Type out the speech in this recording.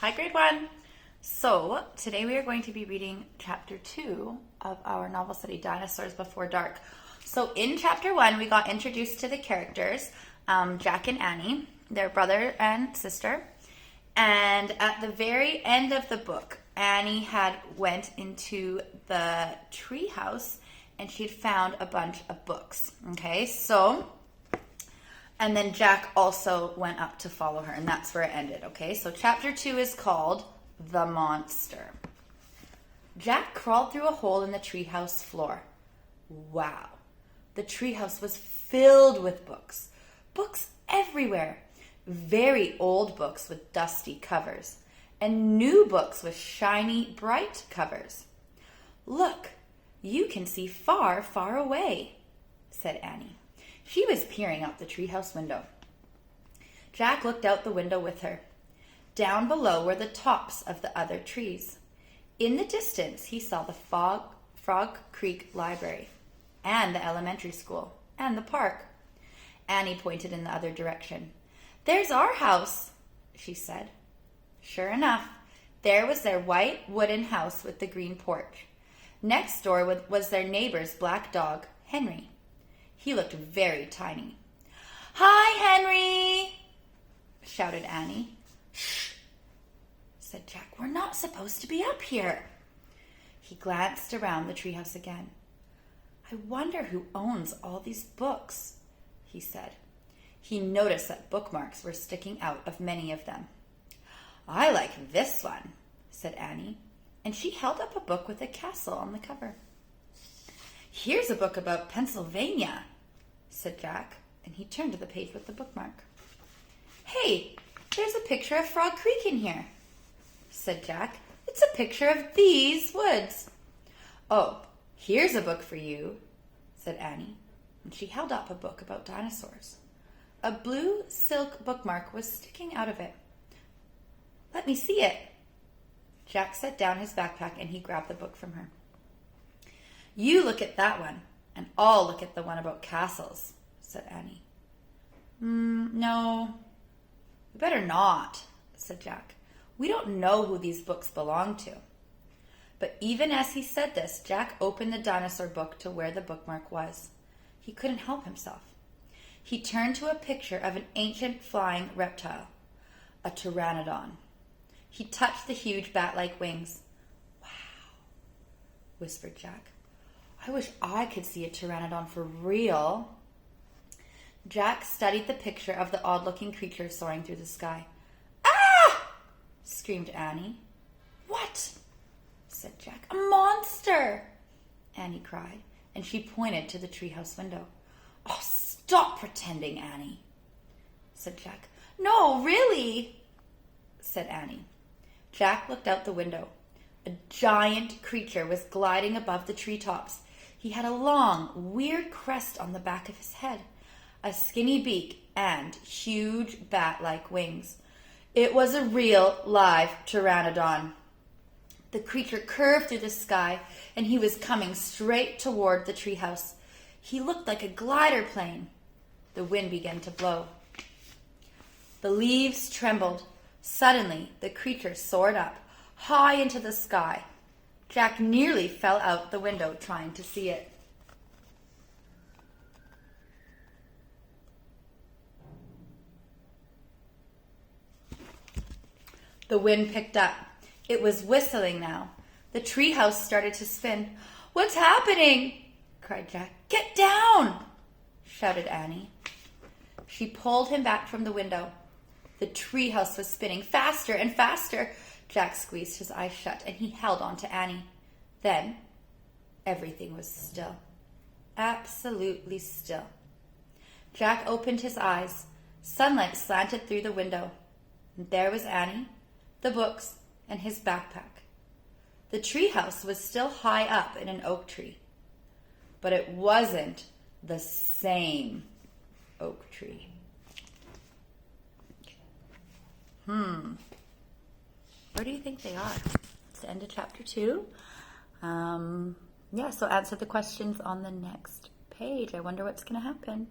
Hi, grade 1. So, today we are going to be reading chapter 2 of our novel study, Dinosaurs Before Dark. So, in chapter 1, we got introduced to the characters, Jack and Annie, their brother and sister. And at the very end of the book, Annie had went into the tree house and she had found a bunch of books. Okay, so... And then Jack also went up to follow her, and that's where it ended, okay? So chapter 2 is called The Monster. Jack crawled through a hole in the treehouse floor. Wow. The treehouse was filled with books. Books everywhere. Very old books with dusty covers, and new books with shiny, bright covers. Look, you can see far, far away, said Annie. She was peering out the treehouse window. Jack looked out the window with her. Down below were the tops of the other trees. In the distance, he saw the Frog Creek Library, and the elementary school, and the park. Annie pointed in the other direction. There's our house, she said. Sure enough, there was their white wooden house with the green porch. Next door was their neighbor's black dog, Henry. He looked very tiny. Hi, Henry, shouted Annie. Shh, said Jack. We're not supposed to be up here. He glanced around the treehouse again. I wonder who owns all these books, he said. He noticed that bookmarks were sticking out of many of them. I like this one, said Annie, and she held up a book with a castle on the cover. Here's a book about Pennsylvania, said Jack, and he turned to the page with the bookmark. Hey, there's a picture of Frog Creek in here, said Jack. It's a picture of these woods. Oh, here's a book for you, said Annie, and she held up a book about dinosaurs. A blue silk bookmark was sticking out of it. Let me see it. Jack set down his backpack and he grabbed the book from her. You look at that one, and I'll look at the one about castles, said Annie. No, we better not, said Jack. We don't know who these books belong to. But even as he said this, Jack opened the dinosaur book to where the bookmark was. He couldn't help himself. He turned to a picture of an ancient flying reptile, a pteranodon. He touched the huge bat-like wings. Wow, whispered Jack. I wish I could see a pteranodon for real. Jack studied the picture of the odd-looking creature soaring through the sky. Ah! Screamed Annie. What? Said Jack. A monster! Annie cried, and she pointed to the treehouse window. Oh, stop pretending, Annie, said Jack. No, really, said Annie. Jack looked out the window. A giant creature was gliding above the treetops. He had a long, weird crest on the back of his head, a skinny beak, and huge bat-like wings. It was a real, live pteranodon. The creature curved through the sky, and he was coming straight toward the treehouse. He looked like a glider plane. The wind began to blow. The leaves trembled. Suddenly, the creature soared up, high into the sky. Jack nearly fell out the window trying to see it. The wind picked up. It was whistling now. The treehouse started to spin. What's happening? Cried Jack. Get down! Shouted Annie. She pulled him back from the window. The treehouse was spinning faster and faster. Jack squeezed his eyes shut and he held on to Annie. Then, everything was still. Absolutely still. Jack opened his eyes. Sunlight slanted through the window. And there was Annie, the books, and his backpack. The treehouse was still high up in an oak tree. But it wasn't the same oak tree. Where do you think they are? It's the end of chapter 2. So answer the questions on the next page. I wonder what's going to happen.